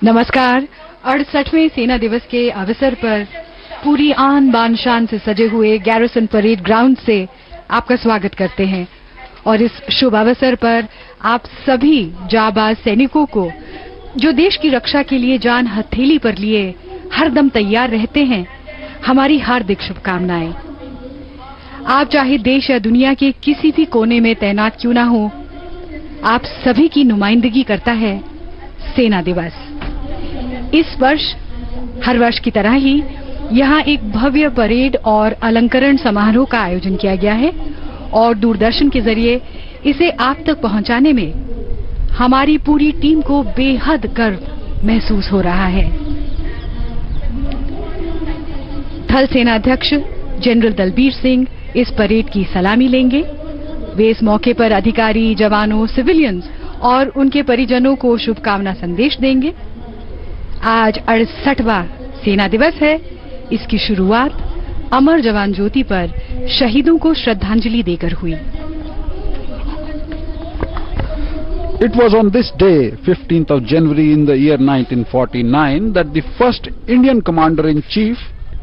नमस्कार। 68वें सेना दिवस के अवसर पर पूरी आन बान शान से सजे हुए गैरिसन परेड ग्राउंड से आपका स्वागत करते हैं और इस शुभ अवसर पर आप सभी जाबाज सैनिकों को जो देश की रक्षा के लिए जान हथेली पर लिए हरदम तैयार रहते हैं, हमारी हार्दिक शुभकामनाएं। आप चाहे देश या दुनिया के किसी भी कोने में तैनात क्यों ना हो, आप सभी की नुमाइंदगी करता है सेना दिवस। इस वर्ष हर वर्ष की तरह ही यहाँ एक भव्य परेड और अलंकरण समारोह का आयोजन किया गया है और दूरदर्शन के जरिए इसे आप तक पहुंचाने में हमारी पूरी टीम को बेहद गर्व महसूस हो रहा है। थल सेना अध्यक्ष जनरल दलबीर सिंह इस परेड की सलामी लेंगे। वे इस मौके पर अधिकारी, जवानों, सिविलियंस और उनके परिजनों को शुभकामना संदेश देंगे। आज 68वां सेना दिवस है। इसकी शुरुआत अमर जवान ज्योति पर शहीदों को श्रद्धांजलि देकर हुई। It was on this day, 15th of January in the year 1949, that the first Indian Commander-in-Chief,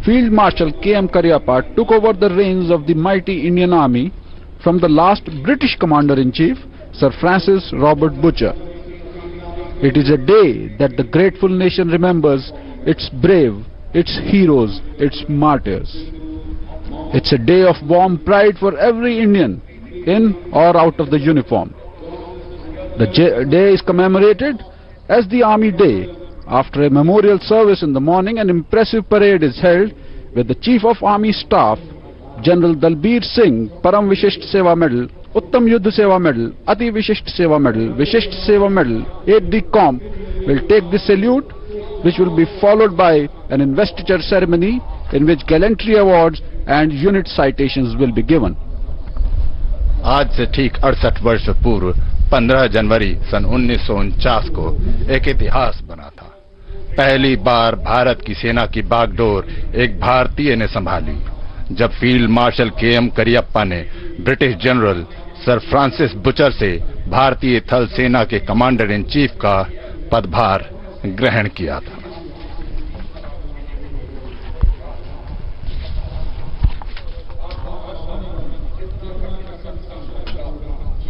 Field Marshal K.M. Cariappa, took over the reins of the mighty Indian Army from the last British Commander-in-Chief, Sir Francis Robert Butcher. It is a day that the grateful nation remembers its brave, its heroes, its martyrs. It's a day of warm pride for every Indian, in or out of the uniform. The day is commemorated as the Army Day. After a memorial service in the morning, an impressive parade is held with the Chief of Army Staff, General Dalbir Singh, Param Vishisht Seva Medal, Uttam Yuddha Seva Medal, Ati Vishisht Seva Medal, Vishisht Seva Medal, 8D Comp will take the salute, which will be followed by an investiture ceremony in which gallantry awards and unit citations will be given. आज से ठीक 68 वर्ष पूर्व 15 जनवरी सन 1949 को एक इतिहास बना था। पहली बार भारत की सेना की बागडोर एक भारतीय ने संभाली जब फील्ड मार्शल के.एम. करियप्पा ने British general sir Francis Butcher से भारतीय थल सेना के कमांडर इन चीफ का पदभार ग्रहण किया था।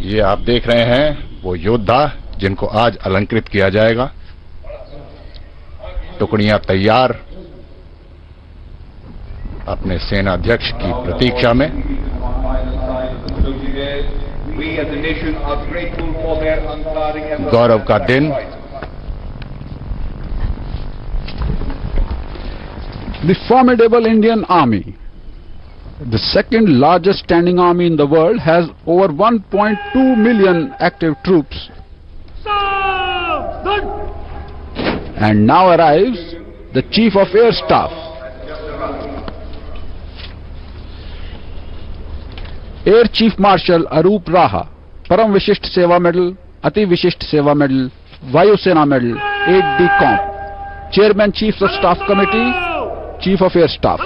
ये आप देख रहे हैं वो योद्धा जिनको आज अलंकृत किया जाएगा। टुकड़ियां तैयार अपने सेना अध्यक्ष की प्रतीक्षा में। गौरव का दिन। The formidable Indian Army, the second largest standing army in the world, has over 1.2 million active troops. And now arrives the Chief of Air Staff. Air Chief Marshal Arup Raha, Param Vishisht Seva Medal, Ati Vishisht Seva Medal, Vayu Sena Medal, 8D Comp, Chairman Chiefs of Staff Committee, Chief of Air Staff.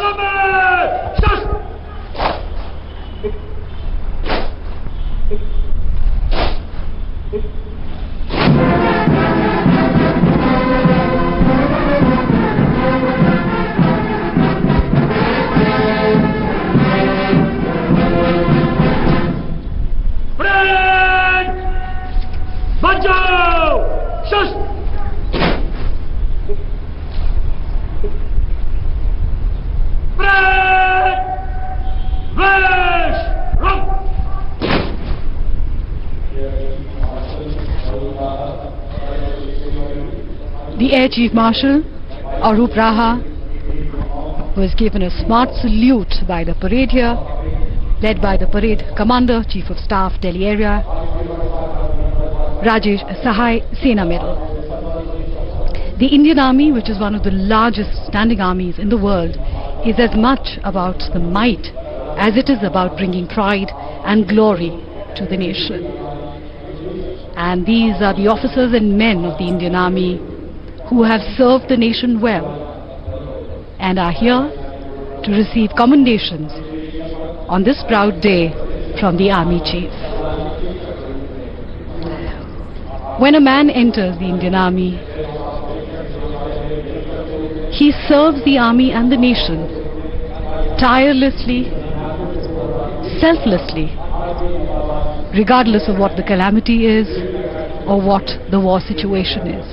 The Air Chief Marshal Arup Raha was given a smart salute by the parade here, led by the parade commander, Chief of Staff, Delhi area, Rajesh Sahai Sena Medal. The Indian Army, which is one of the largest standing armies in the world, is as much about the might as it is about bringing pride and glory to the nation. And these are the officers and men of the Indian Army who have served the nation well and are here to receive commendations on this proud day from the Army Chief. When a man enters the Indian Army, He serves the army and the nation tirelessly, selflessly, regardless of what the calamity is or what the war situation is.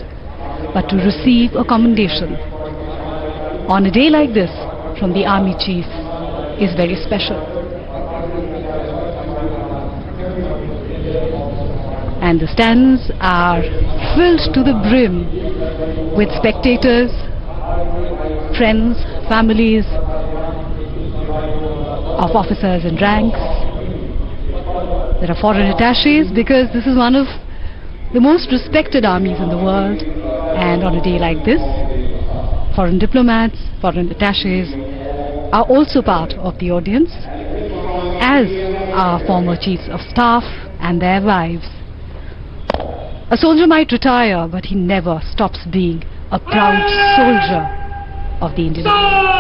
But to receive a commendation on a day like this from the army chief is very special. And the stands are filled to the brim with spectators, friends, families of officers and ranks. There are foreign attaches because this is one of the most respected armies in the world, and on a day like this, foreign diplomats, foreign attaches are also part of the audience, as are former chiefs of staff and their wives. A soldier might retire, but he never stops being a proud soldier of the Indian Army.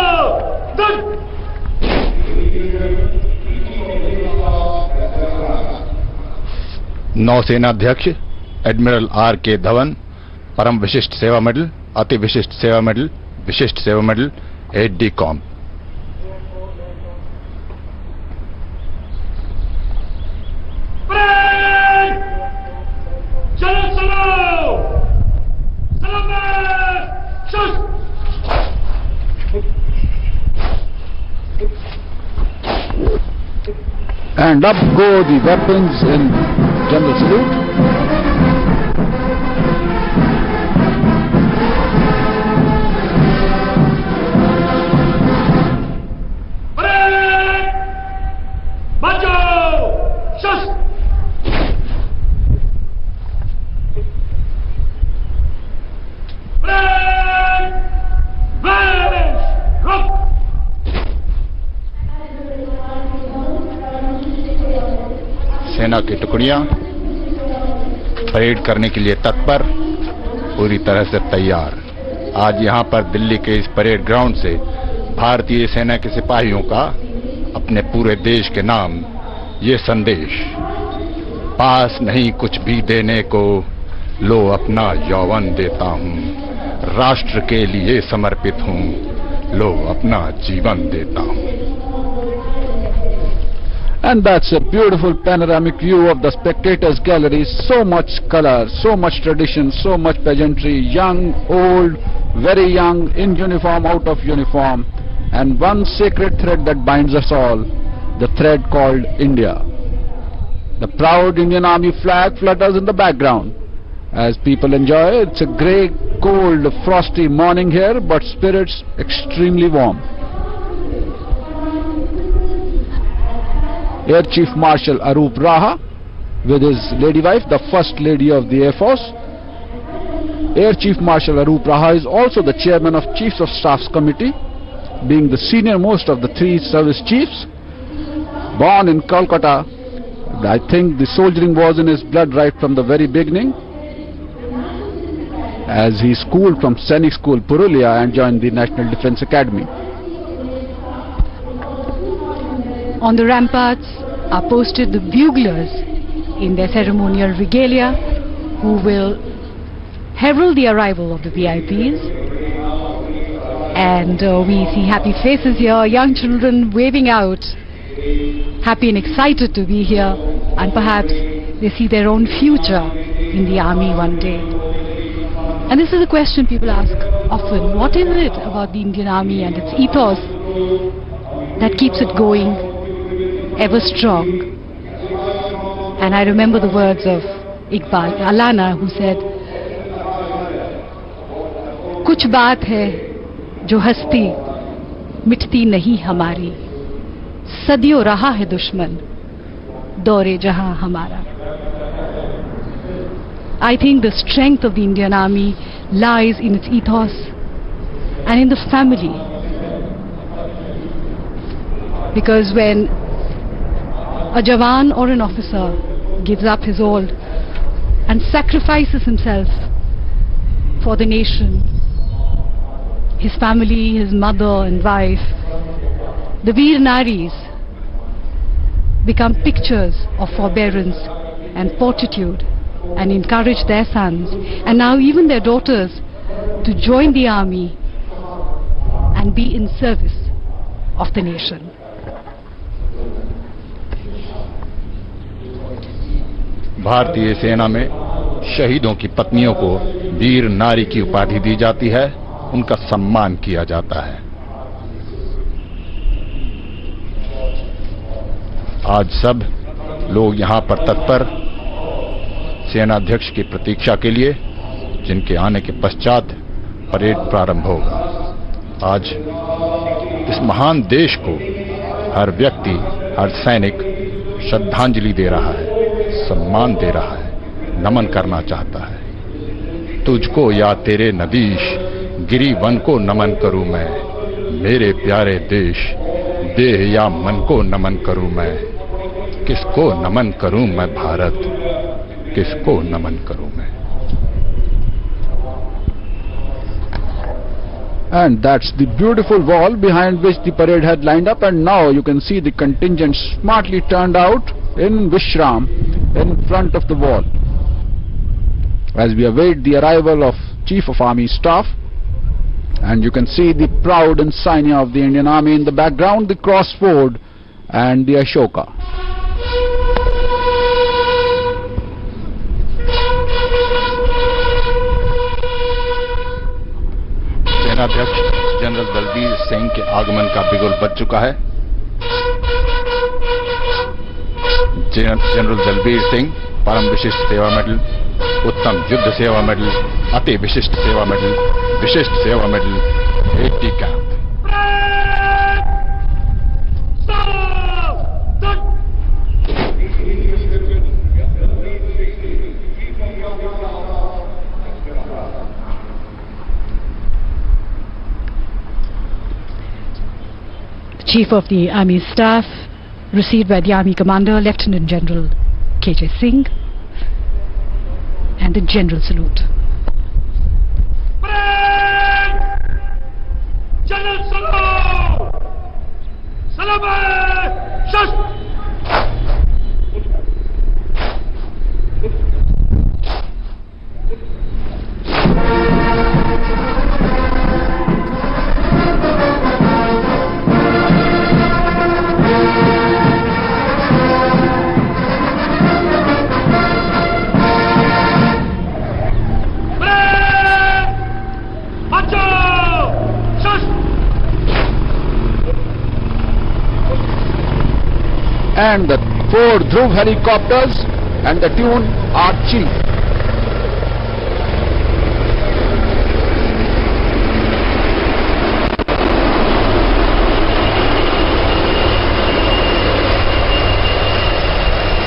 नौसेना अध्यक्ष admiral R के धवन, परम विशिष्ट सेवा medal, अति विशिष्ट सेवा medal, विशिष्ट सेवा medal, 8D com. And up go the weapons in general salute. सेना की टुकड़ियां परेड करने के लिए तत्पर, पूरी तरह से तैयार। आज यहां पर दिल्ली के इस परेड ग्राउंड से भारतीय सेना के सिपाहियों का अपने पूरे देश के नाम ये संदेश, पास नहीं कुछ भी देने को, लो अपना यौवन देता हूं, राष्ट्र के लिए समर्पित हूं, लो अपना जीवन देता हूं। And that's a beautiful panoramic view of the spectators gallery. So much color, so much tradition, so much pageantry, young, old, very young, in uniform, out of uniform, and one sacred thread that binds us all, the thread called India. The proud Indian Army flag flutters in the background as people enjoy. It's a grey, cold, frosty morning here, but spirits extremely warm. Air Chief Marshal Arup Raha with his lady wife, the First Lady of the Air Force. Air Chief Marshal Arup Raha is also the chairman of Chiefs of Staffs Committee, being the senior most of the three service chiefs. Born in Kolkata, I think the soldiering was in his blood right from the very beginning, as he schooled from Sainik School Purulia and joined the National Defence Academy. On the ramparts are posted the buglers in their ceremonial regalia, who will herald the arrival of the VIPs. And we see happy faces here, young children waving out, happy and excited to be here, and perhaps they see their own future in the army one day. And this is a question people ask often: what is it about the Indian Army and its ethos that keeps it going ever strong? And I remember the words of Iqbal Alana, who said, कुछ बात है जो हस्ती मिटती नहीं हमारी, सदियों रहा है दुश्मन दौरे जहां हमारा. I think the strength of the Indian Army lies in its ethos and in the family. Because when a Jawan or an officer gives up his all and sacrifices himself for the nation, his family, his mother and wife, the Veer Naris become pictures of forbearance and fortitude and encourage their sons and now even their daughters to join the army and be in service of the nation. भारतीय सेना में शहीदों की पत्नियों को वीर नारी की उपाधि दी जाती है, उनका सम्मान किया जाता है। आज सब लोग यहां पर तत्पर सेनाध्यक्ष की प्रतीक्षा के लिए, जिनके आने के पश्चात परेड प्रारंभ होगा। आज इस महान देश को हर व्यक्ति, हर सैनिक श्रद्धांजलि दे रहा है, सम्मान दे रहा है, नमन करना चाहता है। तुझको या तेरे नदीश गिरी वन को नमन करूं मैं, मेरे प्यारे देश देह या मन को नमन करूं मैं, किसको नमन करूं मैं भारत, किसको नमन करूं मैं। And that's the beautiful wall behind which the parade had lined up, and now you can see the contingent smartly turned out in Vishram in front of the wall as we await the arrival of Chief of Army Staff. And you can see the proud insignia of the Indian Army in the background, the crossford and the Ashoka. सेनाध्यक्ष general Dalbir Singh के आगमन का बिगुल बज चुका है। General Dalbir Singh परम विशिष्ट सेवा मेडल, उत्तम युद्ध सेवा मेडल, अति विशिष्ट सेवा मेडल, विशिष्ट सेवा medal, 80 camp. Chief of the Army Staff, received by the Army Commander, Lieutenant General K.J. Singh, and the General Salute. General Salute! Salute! Shastra! And the 4 Dhruv helicopters and the tune are Chief.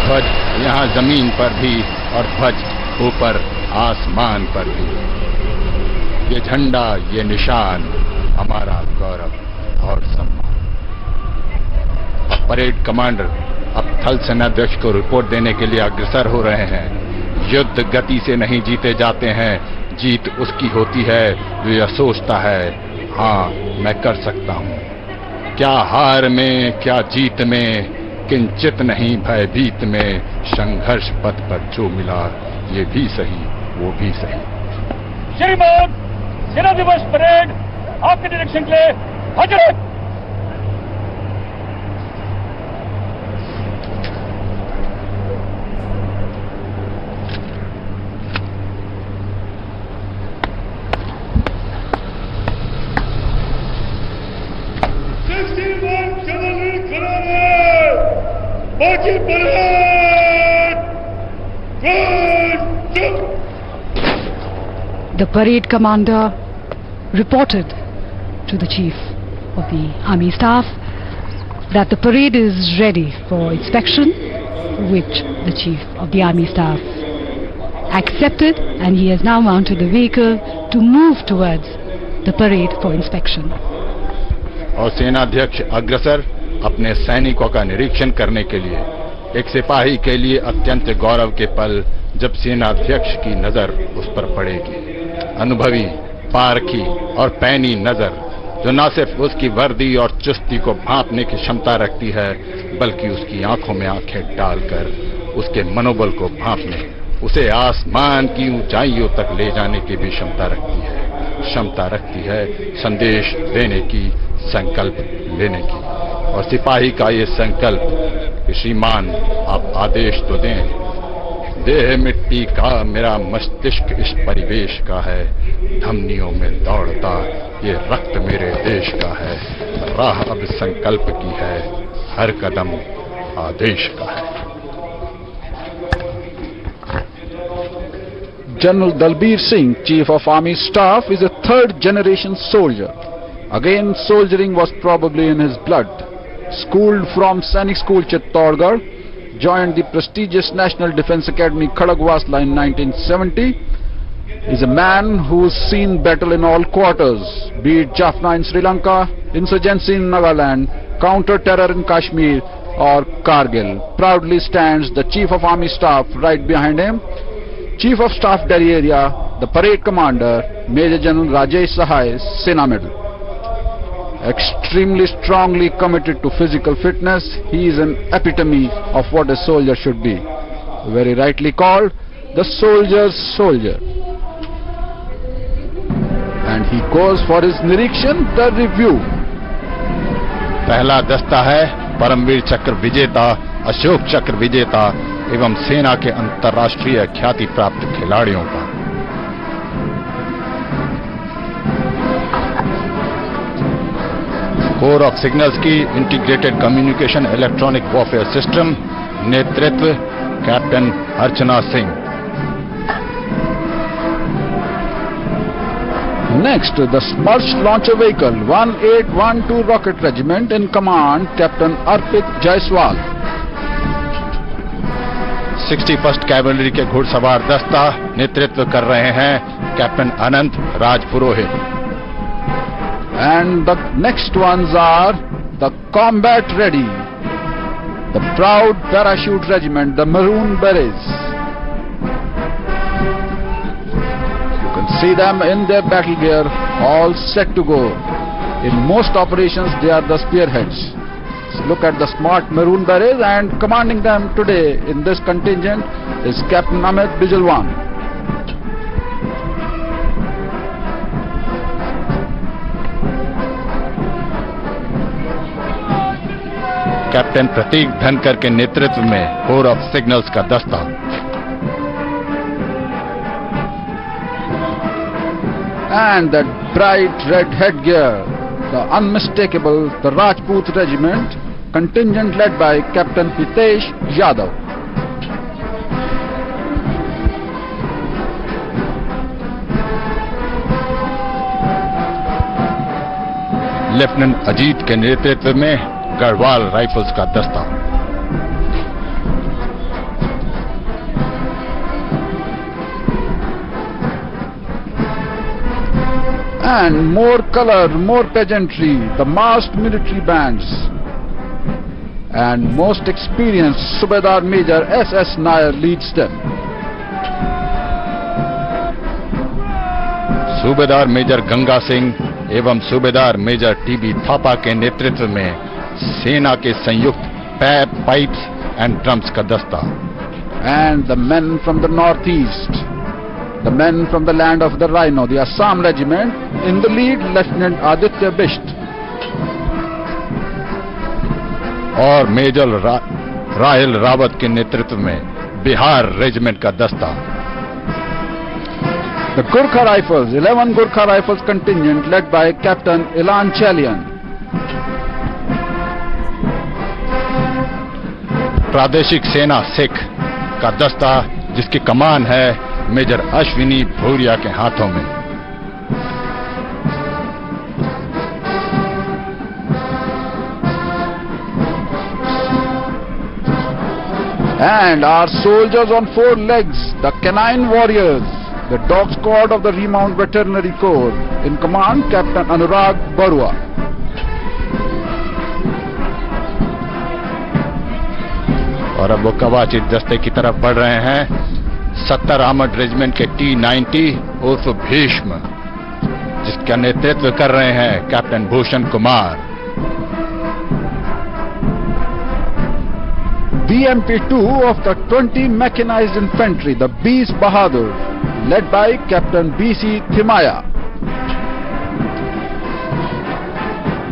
ध्वज यहाँ जमीन पर भी और ध्वज ऊपर आसमान पर भी। ये झंडा, ये निशान हमारा गौरव और सम्मान। परेड कमांडर अब थल सेनाध्यक्ष को रिपोर्ट देने के लिए अग्रसर हो रहे हैं। युद्ध गति से नहीं जीते जाते हैं, जीत उसकी होती है जो यह सोचता है, हाँ मैं कर सकता हूँ। क्या हार में, क्या जीत में, किंचित नहीं भयभीत में, संघर्ष पथ पर जो मिला ये भी सही वो भी सही। श्रीमान, सेना दिवस परेड आपके डायरेक्शन के लिए हाजिर। The parade commander reported to the Chief of the Army Staff that the parade is ready for inspection, which the Chief of the Army Staff accepted, and he has now mounted the vehicle to move towards the parade for inspection. और सेनाध्यक्ष अग्रसर अपने सैनिकों का निरीक्षण करने के लिए। एक सिपाही के लिए अत्यंत गौरव के पल जब सेनाध्यक्ष की नजर उस पर पड़ेगी। अनुभवी, पारखी और पैनी नजर जो न सिर्फ उसकी वर्दी और चुस्ती को भांपने की क्षमता रखती है, बल्कि उसकी आंखों में आंखें डालकर उसके मनोबल को भांपने, उसे आसमान की ऊंचाइयों तक ले जाने की भी क्षमता रखती है। क्षमता रखती है संदेश देने की, संकल्प लेने की। और सिपाही का ये संकल्प कि श्रीमान आप आदेश तो दें, देह मिट्टी का मेरा मस्तिष्क इस परिवेश का है, धमनियों में दौड़ता ये रक्त मेरे देश का है, राह अब संकल्प की है, हर कदम आदेश का है। General Dalbir Singh, Chief of Army Staff, is a third-generation soldier. Again, soldiering was probably in his blood. Schooled from Sainik School Chittorgarh, joined the prestigious National Defence Academy Khadagwasla in 1970. He is a man who's seen battle in all quarters, be it Jaffna in Sri Lanka, insurgency in Nagaland, counter-terror in Kashmir or Kargil. Proudly stands the Chief of Army Staff right behind him. Chief of Staff Delhi Area, the Parade Commander, Major General Rajesh Sahai, Sena Medal. Extremely strongly committed to physical fitness, he is an epitome of what a soldier should be. Very rightly called, the soldier's soldier. And he goes for his Nirikshan, the review. पहला दस्ता है परमवीर चक्र विजेता, अशोक चक्र विजेता एवं सेना के अंतर्राष्ट्रीय ख्याति प्राप्त खिलाड़ियों का। कोर ऑफ सिग्नल्स की integrated communication electronic warfare system, नेतृत्व captain Archana Singh. Next, the Sparsh Launcher Vehicle 1812 Rocket Regiment in command, Captain Arpit Jaiswal. 61st cavalry के घुड़सवार दस्ता नेतृत्व कर रहे हैं captain Anant Rajpurohit. And the next ones are the Combat Ready, the Proud Parachute Regiment, the Maroon Berets. You can see them in their battle gear, all set to go. In most operations, they are the spearheads. Look at the smart Maroon Berets, and commanding them today in this contingent is Captain Amit Bijalwan. Captain Prateek Dhankar के नेतृत्व में core of signals का दस्ता। And that bright red headgear, the unmistakable, the Rajput Regiment, contingent led by Captain Hitesh Yadav. Lieutenant Ajit के नेतृत्व में Garhwal rifles का दस्ता। And more color, more pageantry, the masked military bands. And most experienced Subedar Major S.S. Nair leads them. सूबेदार major Ganga Singh एवं सूबेदार major TB Thapa के नेतृत्व में सेना के संयुक्त पाइप्स एंड ड्रम्स का दस्ता। And the men from the northeast, the men from the land of the Rhino, the Assam Regiment, in the lead Lieutenant Aditya Bisht. और मेजर राहिल रावत के नेतृत्व में बिहार रेजिमेंट का दस्ता। The Gurkha Rifles, 11 Gurkha Rifles contingent led by Captain Ilan Chalian. प्रादेशिक सेना सिख का दस्ता जिसकी कमान है मेजर अश्विनी भूरिया के हाथों में। And our soldiers on four legs, the Canine Warriors, the dog squad of the Remount Veterinary Corps, in command Captain Anurag Barua. और अब वो कवाचित दस्ते की तरफ बढ़ रहे हैं 70 आर्मर्ड रेजिमेंट के T-90 उर्फ भीष्म, जिसका नेतृत्व कर रहे हैं captain Bhushan Kumar. BMP-2 of the 20 Mechanized Infantry, the Bees Bahadur, led by Captain B.C. Thimaya.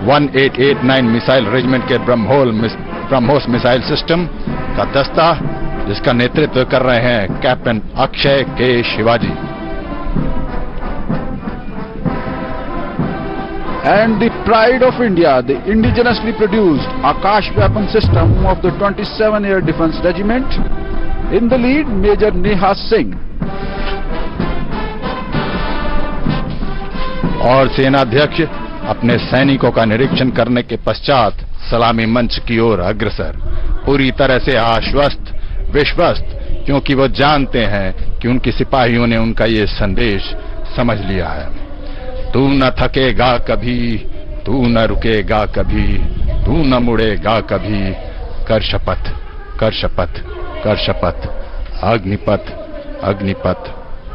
1889 missile regiment के ब्रह्मोस मिसाइल सिस्टम का दस्ता, जिसका नेतृत्व कर रहे हैं कैप्टन अक्षय के Shivaji. And the pride of India, the indigenously produced Akash weapon system of the 27 Air Defence Regiment. In the lead, Major Neha Singh. और सेनाध्यक्ष अपने सैनिकों का निरीक्षण करने के पश्चात सलामी मंच की ओर अग्रसर, पूरी तरह से आश्वस्त, विश्वस्त, क्योंकि वो जानते हैं कि उनके सिपाहियों ने उनका ये संदेश समझ लिया है। तू न थकेगा कभी, तू न रुकेगा कभी, तू न मुड़ेगा कभी, कर शपथ, कर शपथ, कर शपथ, अग्निपथ, अग्निपथ,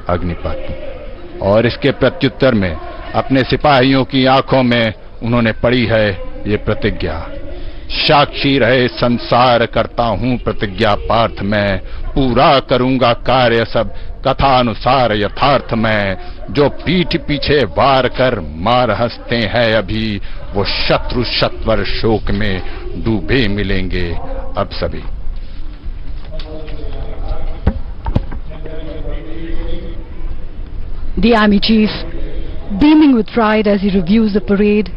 अग्निपथ। और इसके प्रत्युत्तर में अपने सिपाहियों की आंखों में उन्होंने पढ़ी है ये प्रतिज्ञा। साक्षी रहे संसार, करता हूं प्रतिज्ञा पार्थ में, पूरा करूंगा कार्य सब कथानुसार यथार्थ में। जो पीठ पीछे वार कर मार हंसते हैं अभी, वो शत्रु शतवर शोक में डूबे मिलेंगे अब सभी। The Army Chief, beaming with pride as he reviews the parade,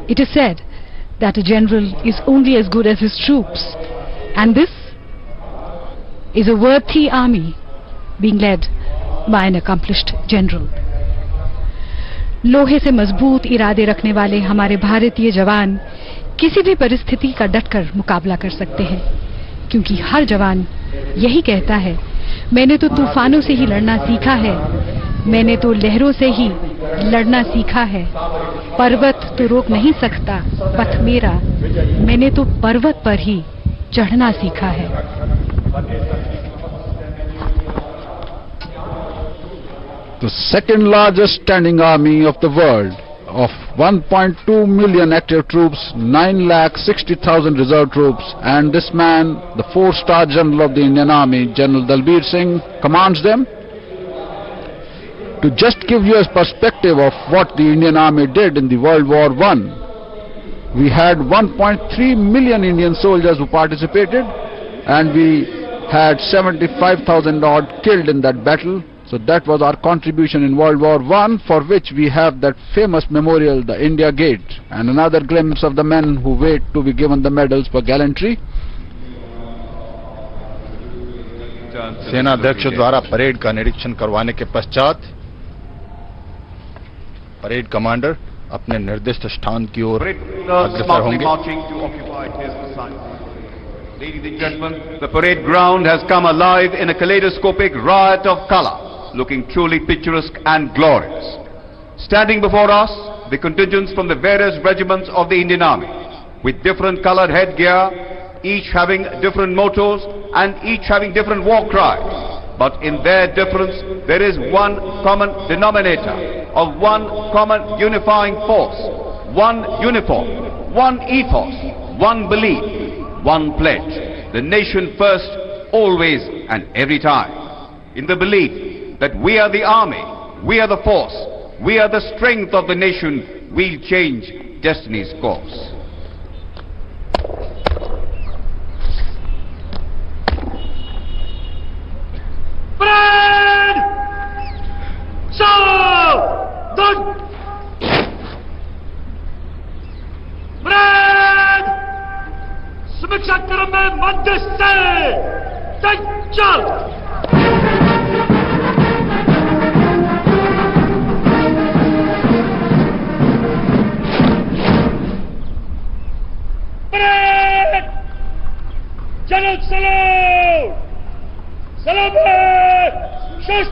it is said that a general is only as good as his troops, and this is a worthy army being led by an accomplished general. लोहे से मजबूत इरादे रखने वाले हमारे भारतीय जवान किसी भी परिस्थिति का डटकर मुकाबला कर सकते हैं, क्योंकि हर जवान यही कहता है, मैंने तो तूफानों से ही लड़ना सीखा है, मैंने तो लहरों से ही लड़ना सीखा है, पर्वत तो रोक नहीं सकता पथ मेरा, मैंने तो पर्वत पर ही चढ़ना सीखा है। The second largest standing army of the world, of 1.2 million active troops, 9,60,000 reserve troops, and this man, the 4-star general of the Indian Army, General Dalbir Singh, commands them. To just give you a perspective of what the Indian Army did in the World War I, we had 1.3 million Indian soldiers who participated, and we had 75,000 odd killed in that battle. So that was our contribution in World War I, for which we have that famous memorial, the India Gate, and another glimpse of the men who wait to be given the medals for gallantry. सेनाध्यक्ष द्वारा parade का निरीक्षण करवाने के पश्चात parade commander अपने निर्दिष्ट स्थान की ओर अग्रसर होंगे। Ladies and gentlemen, the parade ground has come alive in a kaleidoscopic riot of color, looking truly picturesque and glorious. Standing before us, the contingents from the various regiments of the Indian Army, with different colored headgear, each having different mottos and each having different war cries. But in their difference, there is one common denominator of one common unifying force, one uniform, one ethos, one belief, one pledge. The nation first, always and every time. In the belief that we are the army, we are the force, we are the strength of the nation, we'll change destiny's course. Parade! Done! Parade! समीक्षा क्रम में मध्य से चल! Parade! चलो चलो! Salute! Shush!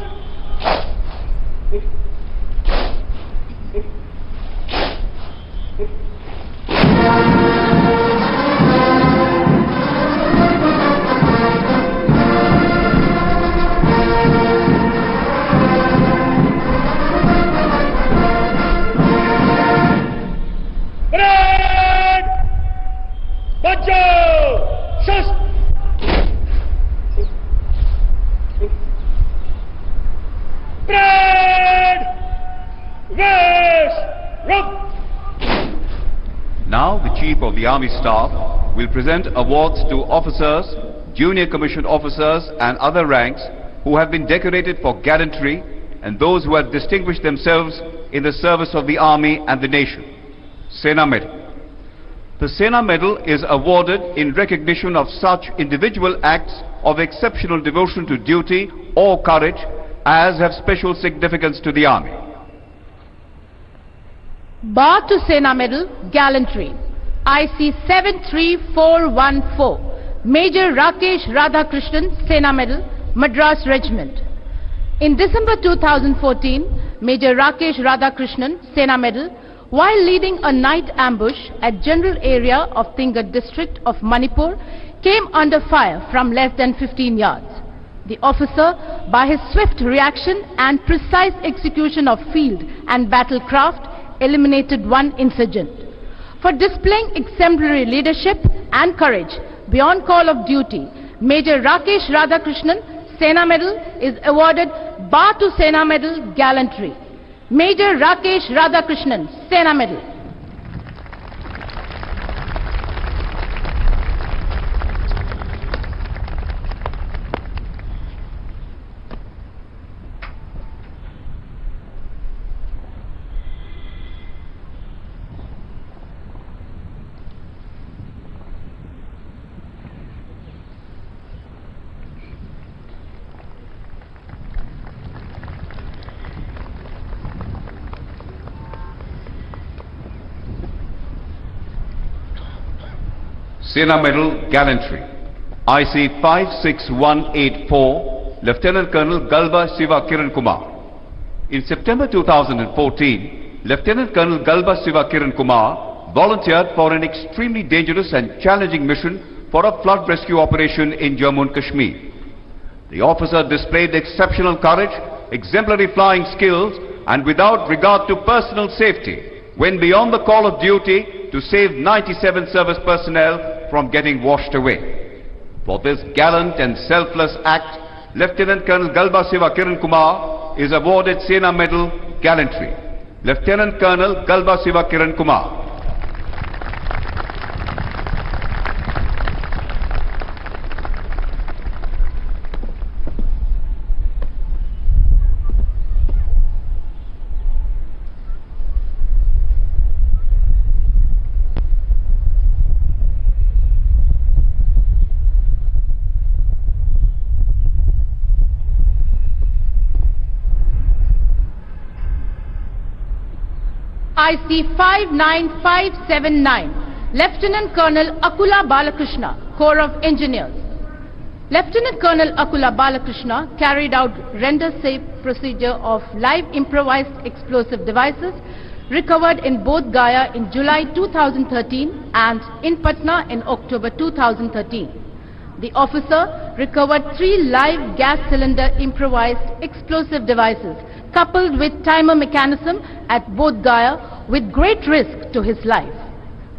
Parade! Bajo! Shush! Parade! West! Rope! Chief of the Army Staff will present awards to officers, junior commissioned officers and other ranks who have been decorated for gallantry and those who have distinguished themselves in the service of the Army and the nation. Sena Medal. The Sena Medal is awarded in recognition of such individual acts of exceptional devotion to duty or courage as have special significance to the Army. Bar to Sena Medal, Gallantry. IC 73414, Major Rakesh Radhakrishnan, Sena Medal, Madras Regiment. In December 2014, Major Rakesh Radhakrishnan, Sena Medal, while leading a night ambush at general area of Tingad district of Manipur, came under fire from less than 15 yards. The officer, by his swift reaction and precise execution of field and battlecraft, eliminated one insurgent. For displaying exemplary leadership and courage beyond call of duty, Major Rakesh Radhakrishnan, Sena Medal, is awarded Bar to Sena Medal, Gallantry. Major Rakesh Radhakrishnan, Sena Medal. Sena Medal, Gallantry. IC 56184, Lieutenant Colonel Galba Siva Kiran Kumar. In September 2014, Lieutenant Colonel Galba Siva Kiran Kumar volunteered for an extremely dangerous and challenging mission for a flood rescue operation in Jammu and Kashmir. The officer displayed exceptional courage, exemplary flying skills, and without regard to personal safety, went beyond the call of duty to save 97 service personnel from getting washed away. For this gallant and selfless act, Lieutenant Colonel Galba Siva Kiran Kumar is awarded Sena Medal, Gallantry. Lieutenant Colonel Galba Siva Kiran Kumar. IC 59579, Lieutenant Colonel Akula Balakrishna, Corps of Engineers. Lieutenant Colonel Akula Balakrishna carried out render-safe procedure of live improvised explosive devices recovered in Bodh Gaya in July 2013 and in Patna in October 2013. The officer recovered 3 live gas cylinder improvised explosive devices coupled with timer mechanism at Bodh Gaya with great risk to his life.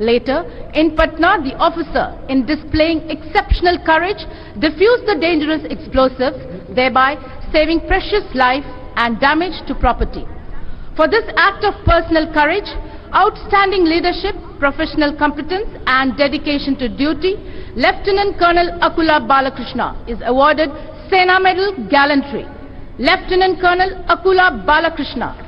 Later, in Patna, the officer, in displaying exceptional courage, defused the dangerous explosives, thereby saving precious life and damage to property. For this act of personal courage, outstanding leadership, professional competence and dedication to duty, Lieutenant Colonel Akula Balakrishna is awarded Sena Medal, Gallantry. Lieutenant Colonel Akula Balakrishna.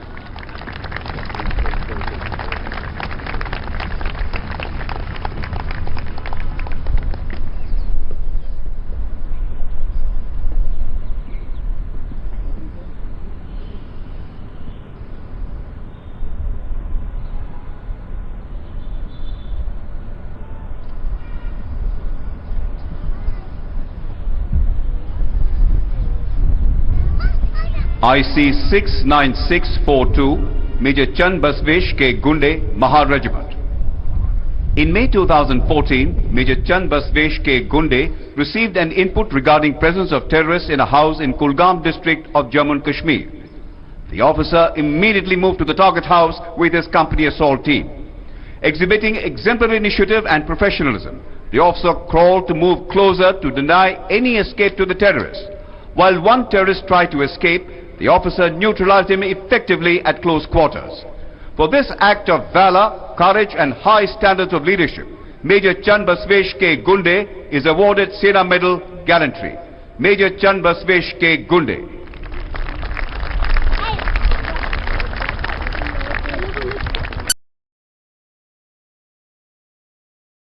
IC 69642, Major Chand Basvesh K. Gunde, Mahar Regiment. In May 2014, Major Chand Basvesh K. Gunde received an input regarding presence of terrorists in a house in Kulgam district of Jammu and Kashmir. The officer immediately moved to the target house with his company assault team. Exhibiting exemplary initiative and professionalism, the officer crawled to move closer to deny any escape to the terrorists. While one terrorist tried to escape, the officer neutralized him effectively at close quarters. For this act of valor, courage and high standards of leadership, Major Chand Basvesh K. Gunde is awarded Sena Medal Gallantry. Major Chand Basvesh K. Gunde.